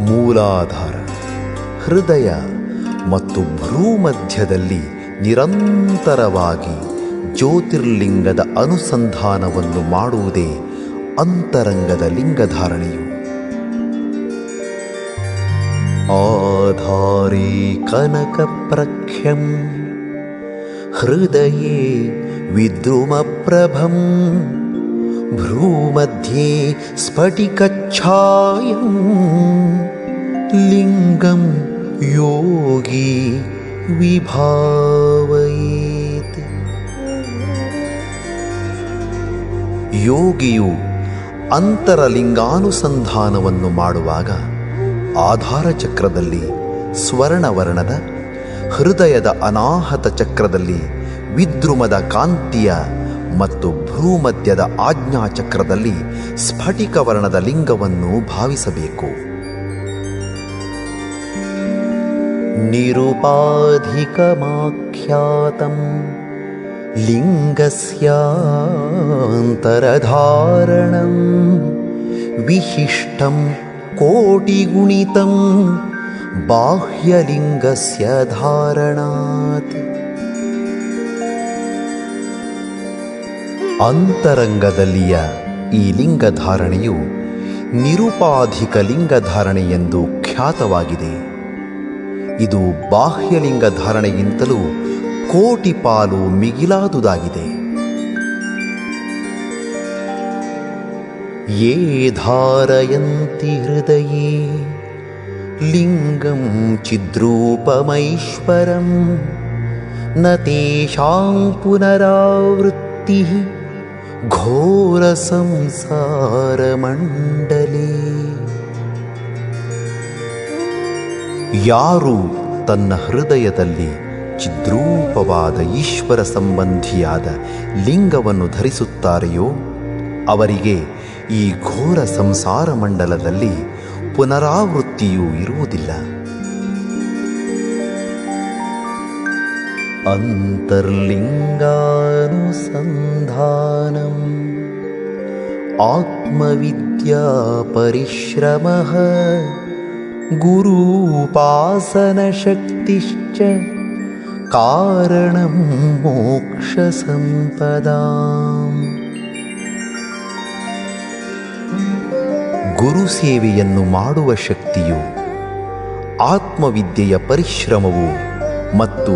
ಮೂಲಾಧಾರ, ಹೃದಯ ಮತ್ತು ಭ್ರೂಮಧ್ಯದಲ್ಲಿ ನಿರಂತರವಾಗಿ ಜ್ಯೋತಿರ್ಲಿಂಗದ ಅನುಸಂಧಾನವನ್ನು ಮಾಡುವುದೇ ಅಂತರಂಗದ ಲಿಂಗಧಾರಣೆಯು. ಆಧಾರೇ ಕನಕಪ್ರಖ್ಯಂ ಹೃದಯೇ ವಿದ್ರುಮಪ್ರಭಂ ಭ್ರೂಮಧ್ಯೆ ಸ್ಫಟಿಕಚ್ಛಾಯಂ ಲಿಂಗಂ ಯೋಗಿ ವಿಭಾವಯೇತ್. ಯೋಗಿಯು ಅಂತರಲಿಂಗಾನುಸಂಧಾನವನ್ನು ಮಾಡುವಾಗ ಆಧಾರ ಚಕ್ರದಲ್ಲಿ ಸ್ವರ್ಣವರ್ಣದ, ಹೃದಯದ ಅನಾಹತ ಚಕ್ರದಲ್ಲಿ ವಿದ್ರುಮದ ಕಾಂತಿಯ ಮತ್ತು ಭ್ರೂಮಧ್ಯದ ಆಜ್ಞಾಚಕ್ರದಲ್ಲಿ ಸ್ಫಟಿಕ ವರ್ಣದ ಲಿಂಗವನ್ನು ಭಾವಿಸಬೇಕು. ನಿರುಪಾಧಿಕಮಾಖ್ಯಾತಂ ಲಿಂಗಸ್ಯಾಂತರಧಾರಣಂ ವಿಶಿಷ್ಟಂ ಕೋಟಿಗುಣಿತಂ ಬಾಹ್ಯಲಿಂಗಸ್ಯ ಧಾರಣಾತ್. ಅಂತರಂಗದಲ್ಲಿಯ ಈ ಲಿಂಗಧಾರಣೆಯು ನಿರುಪಾಧಿಕ ಲಿಂಗಧಾರಣೆ ಎಂದು ಖ್ಯಾತವಾಗಿದೆ. ಇದು ಬಾಹ್ಯಲಿಂಗ ಧಾರಣೆಗಿಂತಲೂ ಕೋಟಿ ಪಾಲು ಮಿಗಿಲಾದುದಾಗಿದೆ. ಯೇ ಧಾರಯಂತಿ ಹೃದಯೇ ಲಿಂಗಂ ಚಿದ್ರೂಪಮೈಶ್ವರಂ ನ ತೇಷಾಂ ಪುನರಾವೃತ್ತಿ ಘೋರ ಸಂಸಾರ ಮಂಡಲೇ. ಯಾರು ತನ್ನ ಹೃದಯದಲ್ಲಿ ಚಿದ್ರೂಪವಾದ ಈಶ್ವರ ಸಂಬಂಧಿಯಾದ ಲಿಂಗವನ್ನು ಧರಿಸುತ್ತಾರೆಯೋ ಅವರಿಗೆ ಈ ಘೋರ ಸಂಸಾರ ಮಂಡಲದಲ್ಲಿ ಪುನರಾವೃತ್ತಿಯೂ ಇರುವುದಿಲ್ಲ. ಅಂತರ್ಲಿಂಗಾನುಸಂಧಾನಂ ಆತ್ಮವಿದ್ಯಾ ಪರಿಶ್ರಮಃ ಗುರೂಪಾಸನಶಕ್ತಿಶ್ಚ ಕಾರಣಂ ಮೋಕ್ಷ ಸಂಪದಾಂ. ಗುರು ಸೇವೆಯನ್ನು ಮಾಡುವ ಶಕ್ತಿಯು, ಆತ್ಮವಿದ್ಯೆಯ ಪರಿಶ್ರಮವು ಮತ್ತು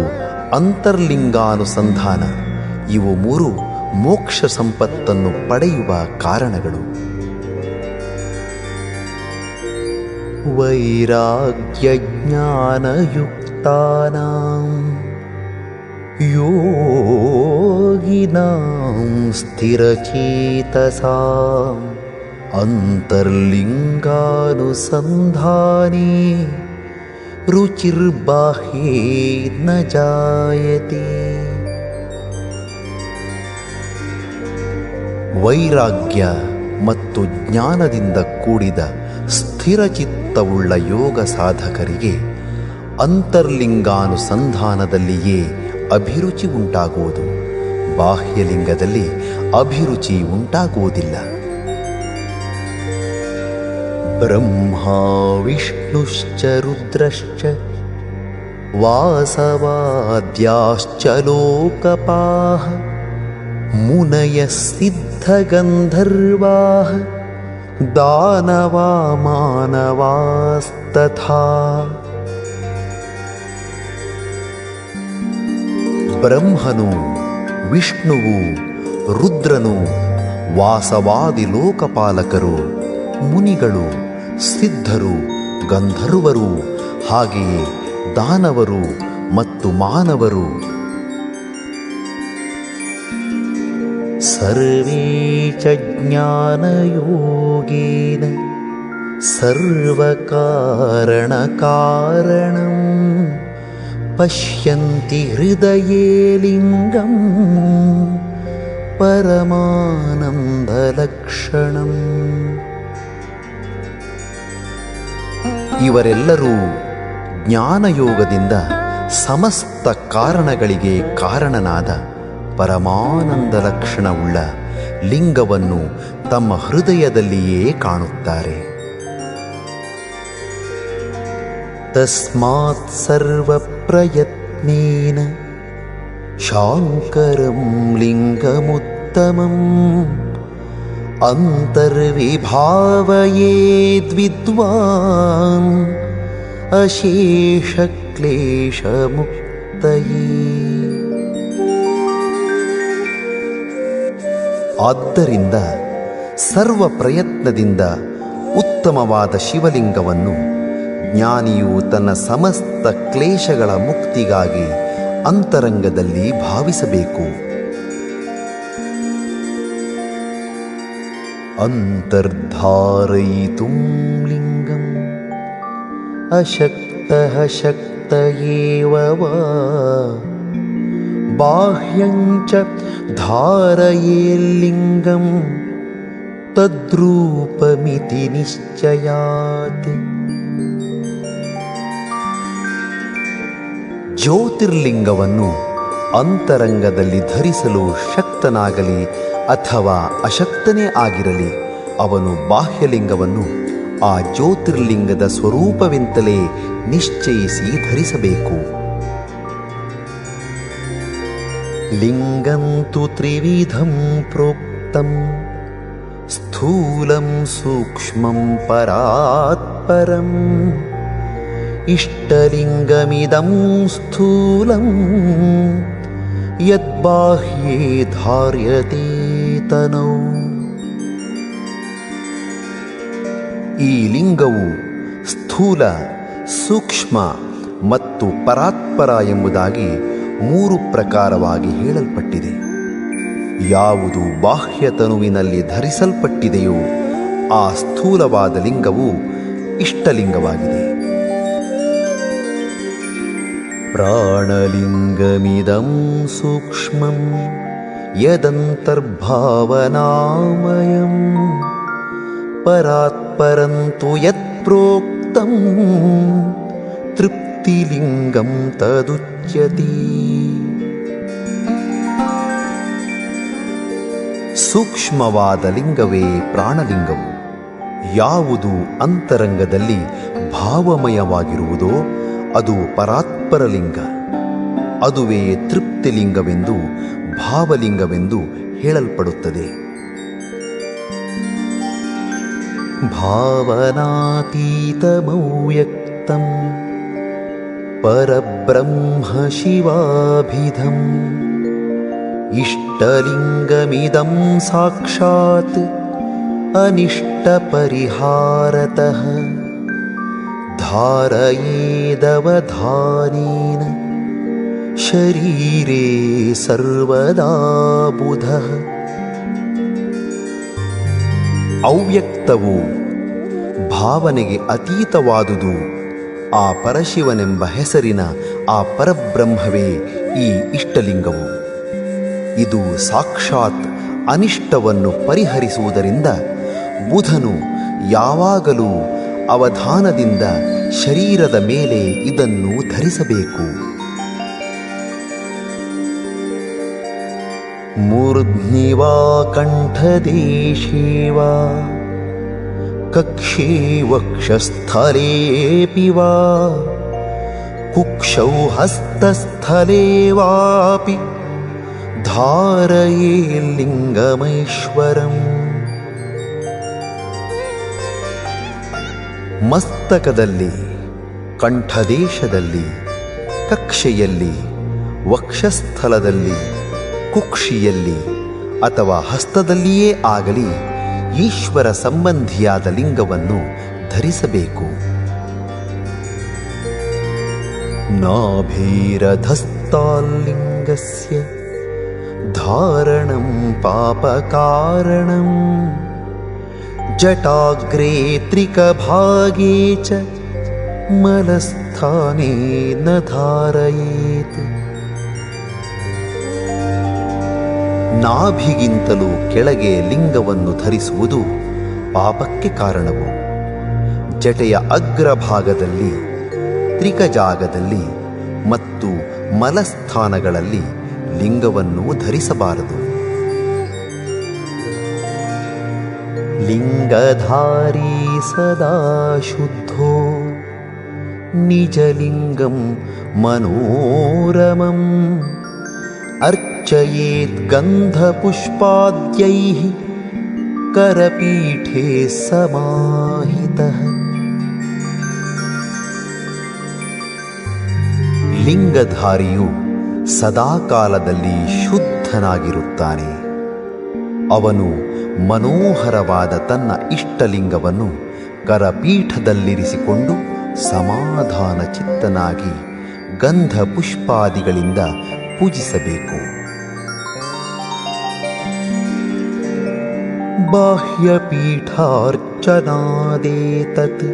ಅಂತರ್ಲಿಂಗಾನುಸಂಧಾನ ಇವು ಮೂರು ಮೋಕ್ಷ ಸಂಪತ್ತನ್ನು ಪಡೆಯುವ ಕಾರಣಗಳು. ವೈರಾಗ್ಯಜ್ಞಾನಯುಕ್ತಾನಾಂ ಯೋಗಿನಾಂ ಸ್ಥಿರಚೇತಸಾಂ ಅಂತರ್ಲಿಂಗಾನುಸಂಧಾನೇ ರುಚಿರ್ಬಾಹ್ಯೇ ನ ಜಾಯತೆ. ವೈರಾಗ್ಯ ಮತ್ತು ಜ್ಞಾನದಿಂದ ಕೂಡಿದ ಸ್ಥಿರಚಿತ್ತವುಳ್ಳ ಯೋಗ ಸಾಧಕರಿಗೆ ಅಂತರ್ಲಿಂಗಾನುಸಂಧಾನದಲ್ಲಿಯೇ ಅಭಿರುಚಿ ಉಂಟಾಗುವುದು. ಬಾಹ್ಯಲಿಂಗದಲ್ಲಿ ಅಭಿರುಚಿ ಉಂಟಾಗುವುದಿಲ್ಲ. ಬ್ರಹ್ಮ ವಿಷ್ಣುಶ್ಚ ರುದ್ರಶ್ಚ ವಾಸವಾದ್ಯಾಶ್ಚ ಲೋಕಪಾಃ ಮುನಯಃ ಸಿದ್ಧಗಂಧರ್ವಾಃ ದಾನವಾ ಮಾನವಾಸ್ತಥಾ. ಬ್ರಹ್ಮನು, ವಿಷ್ಣುವು, ರುದ್ರನು, ವಾಸವಾದಿ ಲೋಕಪಾಲಕರು, ಮುನಿಗಳು, ಸಿದ್ಧರು, ಗಂಧರ್ವರು, ಹಾಗೆಯೇ ದಾನವರು ಮತ್ತು ಮಾನವರು ಸರ್ವೇ ಚ ಜ್ಞಾನಯೋಗೇನ ಸರ್ವಕಾರಣಕಾರಣಂ ಪಶ್ಯಂತಿ ಹೃದಯೇ ಲಿಂಗಂ ಪರಮಾನಂದಲಕ್ಷಣಂ. ಇವರೆಲ್ಲರೂ ಜ್ಞಾನಯೋಗದಿಂದ ಸಮಸ್ತ ಕಾರಣಗಳಿಗೆ ಕಾರಣನಾದ ಪರಮಾನಂದ ಲಕ್ಷಣವುಳ್ಳ ಲಿಂಗವನ್ನು ತಮ್ಮ ಹೃದಯದಲ್ಲಿಯೇ ಕಾಣುತ್ತಾರೆ. ತಸ್ಮಾತ್ ಸರ್ವ ಪ್ರಯತ್ನೇನ ಶಾಂಕರಂ ಲಿಂಗಮುತ್ತಮಂ ಅಂತರ್ವಿಭಾವಯೇದ್ವಿದ್ವಾನ್ ಅಶೇಷಕ್ಲೇಶಮುಕ್ತಯೇ. ಆದ್ದರಿಂದ ಸರ್ವ ಪ್ರಯತ್ನದಿಂದ ಉತ್ತಮವಾದ ಶಿವಲಿಂಗವನ್ನು ಜ್ಞಾನಿಯು ತನ್ನ ಸಮಸ್ತ ಕ್ಲೇಶಗಳ ಮುಕ್ತಿಗಾಗಿ ಅಂತರಂಗದಲ್ಲಿ ಭಾವಿಸಬೇಕು. ಅಂತರ್ಧಾರಯಿತುಂ ಲಿಂಗಂ ಅಶಕ್ತಃ ಶಕ್ತ ಏವ ವಾ ಬಾಹ್ಯಂಚ ಧಾರಯೇಲ್ಲಿಂಗಂ ತದ್ರೂಪಮಿತಿ ನಿಶ್ಚಯಾತ್. ಜ್ಯೋತಿರ್ಲಿಂಗವನ್ನು ಅಂತರಂಗದಲ್ಲಿ ಧರಿಸಲು ಶಕ್ತನಾಗಲಿ ಅಥವಾ ಅಶಕ್ತನೇ ಆಗಿರಲಿ, ಅವನು ಬಾಹ್ಯಲಿಂಗವನ್ನು ಆ ಜ್ಯೋತಿರ್ಲಿಂಗದ ಸ್ವರೂಪವೆಂತಲೇ ನಿಶ್ಚಯಿಸಿ ಧರಿಸಬೇಕು. ಲಿಂಗಂತು ತ್ರಿವಿಧಂ ಪ್ರೋಕ್ತಂ ಸ್ಥೂಲಂ ಸೂಕ್ಷ್ಮಂ ಪರಾತ್ಪರಂ ಇಷ್ಟಲಿಂಗಮಿದಂ ಸ್ಥೂಲಂ ಯದ್ಬಾಹ್ಯೇ ಧಾರ್ಯತೆ ತನೌ. ಈ ಲಿಂಗವು ಸ್ಥೂಲ, ಸೂಕ್ಷ್ಮ ಮತ್ತು ಪರಾತ್ಪರ ಎಂಬುದಾಗಿ 3 ಪ್ರಕಾರವಾಗಿ ಹೇಳಲ್ಪಟ್ಟಿದೆ. ಯಾವುದು ಬಾಹ್ಯತನುವಿನಲ್ಲಿ ಧರಿಸಲ್ಪಟ್ಟಿದೆಯೋ ಆ ಸ್ಥೂಲವಾದ ಲಿಂಗವು ಇಷ್ಟಲಿಂಗವಾಗಿದೆ. ಪ್ರಾಣಲಿಂಗಮಿದಂ ಸೂಕ್ಷ್ಮಂ ಯದಂತರ್ಭಾವನಾಮಯಂ ಪರಾತ್ಪರಂತು ಯತ್ ಪ್ರೋಕ್ತಂ ತೃಪ್ತಿಲಿಂಗಂ ತದುಚ್ಯತೆ. ಸೂಕ್ಷ್ಮವಾದ ಲಿಂಗವೇ ಪ್ರಾಣಲಿಂಗವು. ಯಾವುದು ಅಂತರಂಗದಲ್ಲಿ ಭಾವಮಯವಾಗಿರುವುದೋ ಅದು ಪರಾತ್ಪರಲಿಂಗ. ಅದುವೇ ತೃಪ್ತಿಲಿಂಗವೆಂದು ಭಾವಲಿಂಗವೆಂದು ಹೇಳಲ್ಪಡುತ್ತದೆ. ಭಾವನಾತೀತಮವ್ಯಕ್ತಂ ಪರಬ್ರಹ್ಮ ಶಿವಾಭಿಧಂ ಇಷ್ಟಲಿಂಗಮಿದಂ ಸಾಕ್ಷಾತ್ ಅನಿಷ್ಟಪರಿಹಾರತಃ ಧಾರಯೇದವಧಾನೇನ ಶರೀರೇ ಸರ್ವದಾ ಬುಧಃ. ಅವ್ಯಕ್ತವು ಭಾವನೆಗೆ ಅತೀತವಾದುದು ಆ ಪರಶಿವನೆಂಬ ಹೆಸರಿನ ಆ ಪರಬ್ರಹ್ಮವೇ ಈ ಇಷ್ಟಲಿಂಗವು. ಇದು ಸಾಕ್ಷಾತ್ ಅನಿಷ್ಟವನ್ನು ಪರಿಹರಿಸುವುದರಿಂದ ಬುಧನು ಯಾವಾಗಲೂ ಅವಧಾನದಿಂದ ಶರೀರದ ಮೇಲೆ ಇದನ್ನು ಧರಿಸಬೇಕು. ಮೂರ್ಧ್ನಿ ವಾ ಕಂಠದೇಶೇ ವಾ ಕಕ್ಷೇ ವಕ್ಷಸ್ಥಲೇಪಿ ವಾ ಕುಕ್ಷೌ ಹಸ್ತಸ್ಥಲೇ ವಾಪಿ ಧಾರಯೇ ಲಿಂಗಮೈಶ್ವರಂ. ಮಸ್ತಕದಲ್ಲಿ, ಕಂಠದೇಶದಲ್ಲಿ, ಕಕ್ಷೆಯಲ್ಲಿ, ವಕ್ಷಸ್ಥಲದಲ್ಲಿ, ಕುಕ್ಷಿಯಲ್ಲಿ ಅಥವಾ ಹಸ್ತದಲ್ಲಿಯೇ ಆಗಲಿ ಈಶ್ವರ ಸಂಬಂಧಿಯಾದ ಲಿಂಗವನ್ನು ಧರಿಸಬೇಕು. ನಾಭೀರಧಸ್ತಾಲ್ಲಿಂಗಸ್ಯ ಧಾರಣಂ ಪಾಪಕಾರಣಂ ಜಟಾಗ್ರೇ ತ್ರಿಕಭಾಗೇ ಚ ಮಲಸ್ಥಾನೇ ನ ಧಾರಯೇತ್. ನಾಭಿಗಿಂತಲೂ ಕೆಳಗೆ ಲಿಂಗವನ್ನು ಧರಿಸುವುದು ಪಾಪಕ್ಕೆ ಕಾರಣವು. ಜಟೆಯ ಅಗ್ರಭಾಗದಲ್ಲಿ, ತ್ರಿಕಜಾಗದಲ್ಲಿ ಮತ್ತು ಮಲಸ್ಥಾನಗಳಲ್ಲಿ ಲಿಂಗವನ್ನು ಧರಿಸಬಾರದು. ಲಿಂಗಧಾರಿ ಸದಾ ಶುದ್ಧೋ ನಿಜಲಿಂಗಂ ಮನೋರಮಂ ಅರ್ಚಯೇತ್ ಗಂಧಪುಷ್ಪಾದ್ಯೈಃ ಕರಪೀಠೇ ಸಮಾಹಿತಃ. ಲಿಂಗಧಾರಿಯು ಸದಾಕಾಲದಲ್ಲಿ ಶುದ್ಧನಾಗಿರುತ್ತಾನೆ. ಅವನು ಮನೋಹರವಾದ ತನ್ನ ಇಷ್ಟಲಿಂಗವನ್ನು ಕರಪೀಠದಲ್ಲಿರಿಸಿಕೊಂಡು ಸಮಾಧಾನ ಚಿತ್ತನಾಗಿ ಗಂಧ ಪುಷ್ಪಾದಿಗಳಿಂದ ಪೂಜಿಸಬೇಕು. ಬಾಹ್ಯಪೀಠಾರ್ಚನಾದೇತತ್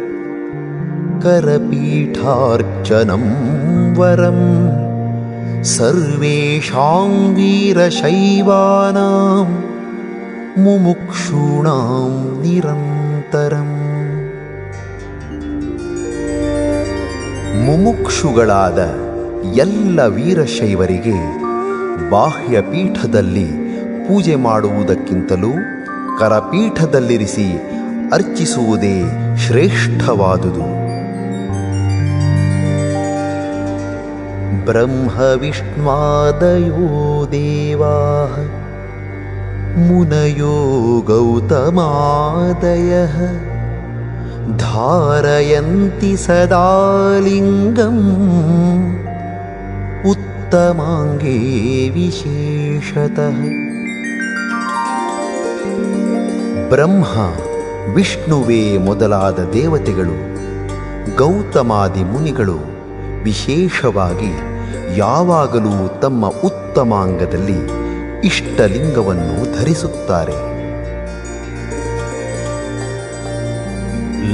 ಕರಪೀಠಾರ್ಚನಂ ವರಂ ಸರ್ವೇಷಾಂ ವೀರಶೈವಾನಾಂ ಮುಮುಕ್ಷೂಣಾಂ ನಿರಂತರಂ. ಮುಮುಕ್ಷುಗಳಾದ ಎಲ್ಲ ವೀರಶೈವರಿಗೆ ಬಾಹ್ಯಪೀಠದಲ್ಲಿ ಪೂಜೆ ಮಾಡುವುದಕ್ಕಿಂತಲೂ ಕರಪೀಠದಲ್ಲಿರಿಸಿ ಅರ್ಚಿಸುವುದೇ ಶ್ರೇಷ್ಠವಾದುದು. ಬ್ರಹ್ಮ ವಿಷ್ಣುವಾದಯೋ ದೇವಾಃ ಮುನಯೋ ಗೌತಮಾದಯಃ ಧಾರಯಂತಿ ಸದಾ ಲಿಂಗಂ ಉತ್ತಮಾಂಗೇ ವಿಶೇಷತಃ. ಬ್ರಹ್ಮ, ವಿಷ್ಣುವೇ ಮೊದಲಾದ ದೇವತೆಗಳು, ಗೌತಮಾದಿ ಮುನಿಗಳು ವಿಶೇಷವಾಗಿ ಯಾವಾಗಲೂ ತಮ್ಮ ಉತ್ತಮಾಂಗದಲ್ಲಿ ಇಷ್ಟಲಿಂಗವನ್ನು ಧರಿಸುತ್ತಾರೆ.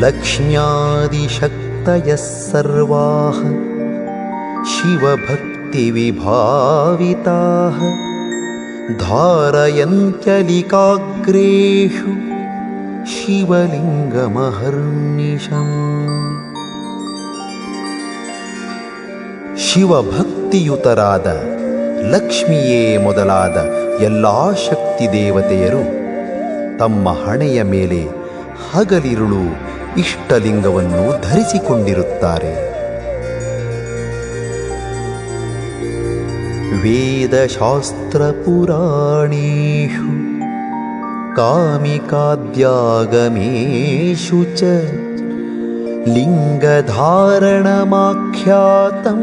ಲಕ್ಷ್ಮ್ಯಾದಿಶಕ್ತಯಃ ಸರ್ವಾಃ ಶಿವಭಕ್ತಿವಿಭಾವಿತಾಃ ಧಾರಯಂತ್ಯಲಿಕಾಗ್ರೇಷು ಶಿವಲಿಂಗಮಹರ್ನಿಶಂ. ಶಿವಭಕ್ತಿಯುತರಾದ ಲಕ್ಷ್ಮಿಯೇ ಮೊದಲಾದ ಎಲ್ಲ ಶಕ್ತಿ ದೇವತೆಯರು ತಮ್ಮ ಹಣೆಯ ಮೇಲೆ ಹಗಲಿರುಳು ಇಷ್ಟಲಿಂಗವನ್ನು ಧರಿಸಿಕೊಂಡಿರುತ್ತಾರೆ. ವೇದಶಾಸ್ತ್ರ ಪುರಾಣೇಷು ಕಾಮಿಕಾದ್ಯಾಗಮೇಷು ಚ ಲಿಂಗಧಾರಣಮಾಖ್ಯಾತಂ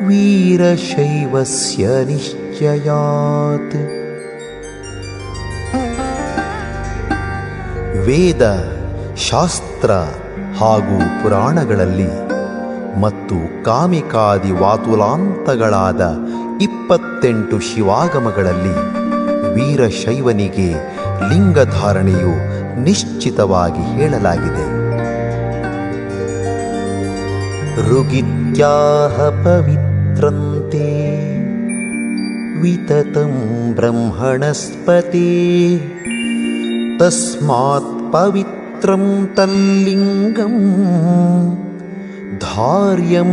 ವೀರಶೈವಸ್ಯ ನಿಶ್ಚಯಾತ್. ವೇದ, ಶಾಸ್ತ್ರ ಹಾಗೂ ಪುರಾಣಗಳಲ್ಲಿ ಮತ್ತು ಕಾಮಿಕಾದಿ ವಾತುಲಾಂತಗಳಾದ 28 ಶಿವಾಗಮಗಳಲ್ಲಿ ವೀರಶೈವನಿಗೆ ಲಿಂಗಧಾರಣೆಯು ನಿಶ್ಚಿತವಾಗಿ ಹೇಳಲಾಗಿದೆ. ಋಗಿತ್ಯಾಹ ಪವಿತ್ರಂತೆ ವಿತತಂ ಬ್ರಹ್ಮಣಸ್ಪತೆ ತಸ್ಮಾತ್ ಪವಿತ್ರಂ ಪವಿತ್ರಂ ತಲ್ಲಿಂಗಂ ಧಾರ್ಯಂ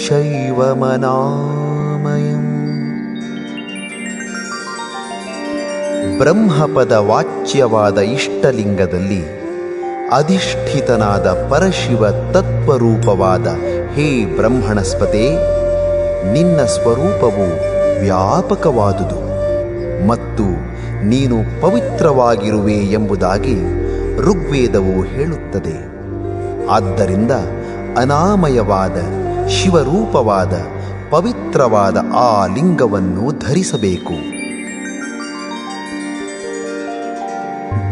ಶೈವಮನಾಮಯಂ. ಬ್ರಹ್ಮಪದ ವಾಚ್ಯವಾದ ಇಷ್ಟಲಿಂಗದಲ್ಲಿ ಅಧಿಷ್ಠಿತನಾದ ಪರಶಿವ ತತ್ವರೂಪವಾದ ಹೇ ಬ್ರಹ್ಮಣಸ್ಪತೆ, ನಿನ್ನ ಸ್ವರೂಪವು ವ್ಯಾಪಕವಾದುದು ಮತ್ತು ನೀನು ಪವಿತ್ರವಾಗಿರುವೆ ಎಂಬುದಾಗಿ ಋಗ್ವೇದವು ಹೇಳುತ್ತದೆ. ಆದ್ದರಿಂದ ಅನಾಮಯವಾದ ಶಿವರೂಪವಾದ ಪವಿತ್ರವಾದ ಆ ಲಿಂಗವನ್ನು ಧರಿಸಬೇಕು.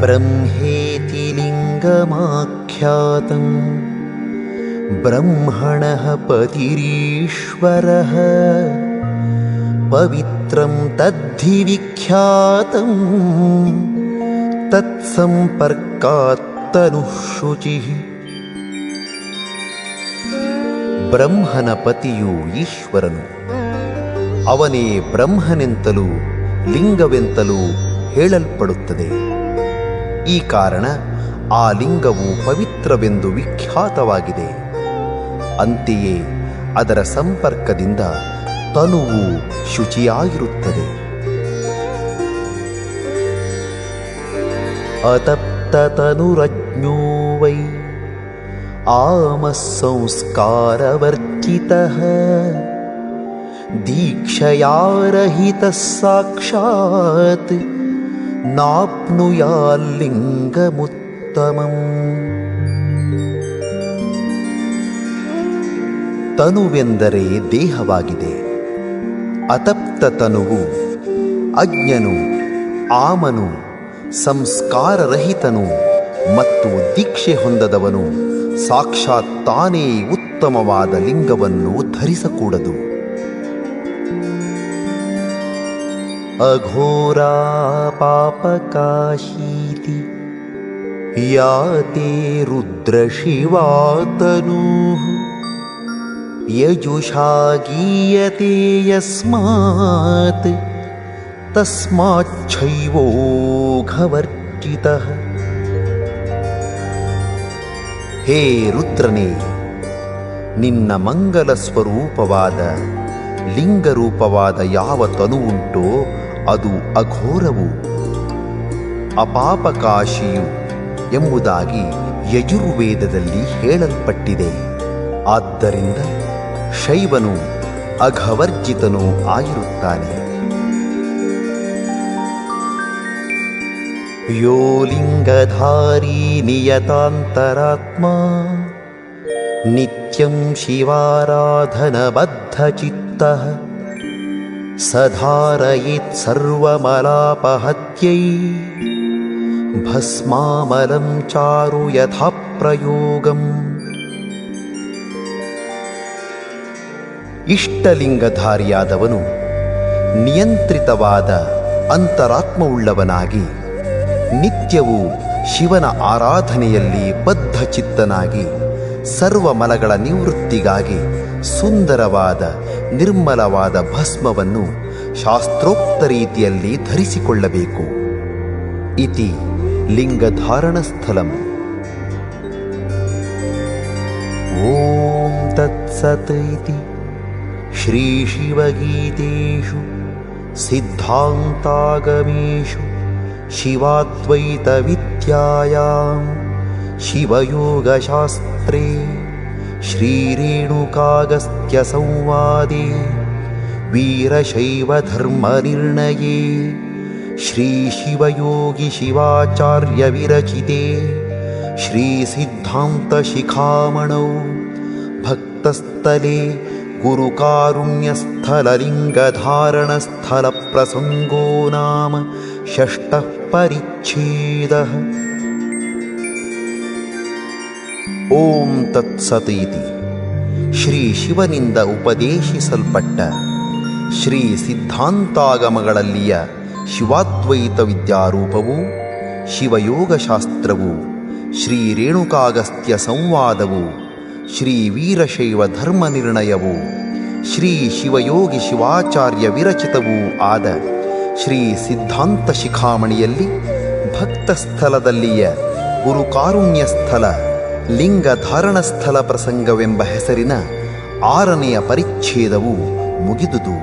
ಬ್ರಹ್ಮೇತಿ ಲಿಂಗಮಾಖ್ಯಾತಂ ಬ್ರಹ್ಮಣಃ ಪತಿರೀಶ್ವರಃ ಪವಿತ್ರಂ ತದ್ಧಿ ವಿಖ್ಯಾತಂ ತತ್ಸಂಪರ್ಕಾತ್ ತನುಃ ಶುಚಿಃ. ಬ್ರಹ್ಮನ ಪತಿಯು ಈಶ್ವರನು. ಅವನೇ ಬ್ರಹ್ಮನೆಂತಲೂ ಲಿಂಗವೆಂತಲೂ ಹೇಳಲ್ಪಡುತ್ತದೆ. ಈ ಕಾರಣ ಆ ಲಿಂಗವು ಪವಿತ್ರವೆಂದು ವಿಖ್ಯಾತವಾಗಿದೆ. ಅಂತೆಯೇ ಅದರ ಸಂಪರ್ಕದಿಂದ ತನುವು ಶುಚಿಯಾಗಿರುತ್ತದೆ. ಅತಪ್ತತನುರಜ್ಞೋ ವೈ ಆಮಸ್ಸಂಸ್ಕಾರವರ್ಜಿತಃ ದೀಕ್ಷಯಾರಹಿತಃ ಸಾಕ್ಷಾತ್ ನಾಪ್ನುಯಾಲ್ಲಿಂಗಮುತ್ತಮಂ. ತನುವೆಂದರೆ ದೇಹವಾಗಿದೆ. ಅತಪ್ತ ತನುವು ಅಜ್ಞನು, ಆಮನು, ಸಂಸ್ಕಾರರಹಿತನು ಮತ್ತು ದೀಕ್ಷೆ ಹೊಂದದವನು ಸಾಕ್ಷಾತ್ ತಾನೇ ಉತ್ತಮವಾದ ಲಿಂಗವನ್ನು ಧರಿಸಕೂಡದು. ಅಘೋರಾ ಪಾಪಕಾಶೀತಿ ಯಾತೆ ರುದ್ರಶಿವಾತನು ಯಜುಷಾ ಗೀಯತೆ ಯಸ್ಮಾತ್ ತಸ್ಮಾಚ್ಛೈವೋಘವರ್ಜಿತಃ. ಹೇ ರುದ್ರನೇ, ನಿನ್ನ ಮಂಗಲ ಸ್ವರೂಪವಾದ ಲಿಂಗರೂಪವಾದ ಯಾವ ತನುವುಂಟೋ ಅದು ಅಘೋರವು, ಅಪಾಪಕಾಶಿಯು ಎಂಬುದಾಗಿ ಯಜುರ್ವೇದದಲ್ಲಿ ಹೇಳಲ್ಪಟ್ಟಿದೆ. ಆದ್ದರಿಂದ ಶೈವನು ಅಘವರ್ಜಿತನೂ ಆಗಿರುತ್ತಾನೆ. ಯೋ ಲಿಂಗಧಾರೀ ನಿಯತಾಂತರಾತ್ಮ ನಿತ್ಯಂ ಶಿವಾರಾಧನಬದ್ಧಚಿತ್ತಃ ಸಧಾರಯೇತ್ ಸರ್ವಮಲಾಪಹತ್ಯೈ ಭಸ್ಮಾಮಲಂ ಚಾರು ಯಥಾ ಪ್ರಯೋಗಂ. ಇಷ್ಟಲಿಂಗಧಾರಿಯಾದವನು ನಿಯಂತ್ರಿತವಾದ ಅಂತರಾತ್ಮವುಳ್ಳವನಾಗಿ ನಿತ್ಯವೂ ಶಿವನ ಆರಾಧನೆಯಲ್ಲಿ ಬದ್ಧಚಿತ್ತನಾಗಿ ಸರ್ವಮಲಗಳ ನಿವೃತ್ತಿಗಾಗಿ ಸುಂದರವಾದ ನಿರ್ಮಲವಾದ ಭಸ್ಮವನ್ನು ಶಾಸ್ತ್ರೋಕ್ತ ರೀತಿಯಲ್ಲಿ ಧರಿಸಿಕೊಳ್ಳಬೇಕು. ಇತಿ ಲಿಂಗಧಾರಣಸ್ಥಲಂ. ಓಂ ತತ್ಸತ್ ಇತಿ ಶ್ರೀಶಿವಗೀತೇಷು ಸಿದ್ಧಾಂತಾಗಮೇಷು ಶಿವಾದ್ವೈತವಿದ್ಯಾಯಾಂ ಶಿವಯೋಗಶಾಸ್ತ್ರೇ ಶ್ರೀರೇಣುಕಾಗಸ್ತ್ಯ ಸಂವಾದೇ ವೀರಶೈವಧರ್ಮನಿರ್ಣಯೇ ಶ್ರೀಶಿವಯೋಗಿ ಶಿವಾಚಾರ್ಯ ವಿರಚಿತೆ ಶ್ರೀಸಿದ್ಧಾಂತಶಿಖಾಮಣೌ ಭಕ್ತಸ್ಥಲೆ ಗುರುಕಾರುಣ್ಯಸ್ಥಲಲಿಂಗಧಾರಣಸ್ಥಲ ಪ್ರಸಂಗೋ ನಾಮ ಷಷ್ಠಃ ಪರಿಚ್ಛೇದಃ. ಓಂ ತತ್ಸತ್ ಇತಿ ಶ್ರೀ ಶಿವನಿಂದ ಉಪದೇಶಿಸಲ್ಪಟ್ಟ ಶ್ರೀ ಸಿದ್ಧಾಂತಾಗಮಗಳಲ್ಲಿಯ ಶಿವಾದ್ವೈತ ವಿದ್ಯಾರೂಪವು, ಶಿವಯೋಗಶಾಸ್ತ್ರವು, ಶ್ರೀ ರೇಣುಕಾಗಸ್ತ್ಯ ಸಂವಾದವು, ಶ್ರೀ ವೀರಶೈವ ಧರ್ಮನಿರ್ಣಯವು, ಶ್ರೀ ಶಿವಯೋಗಿ ಶಿವಾಚಾರ್ಯ ವಿರಚಿತವೂ ಆದ ಶ್ರೀ ಸಿದ್ಧಾಂತ ಶಿಖಾಮಣಿಯಲ್ಲಿ ಭಕ್ತಸ್ಥಲದಲ್ಲಿಯ ಗುರುಕಾರುಣ್ಯಸ್ಥಲ ಲಿಂಗ ಧಾರಣಸ್ಥಲ ಪ್ರಸಂಗವೆಂಬ ಹೆಸರಿನ 6ನೆಯ ಪರಿಚ್ಛೇದವು ಮುಗಿದುದು.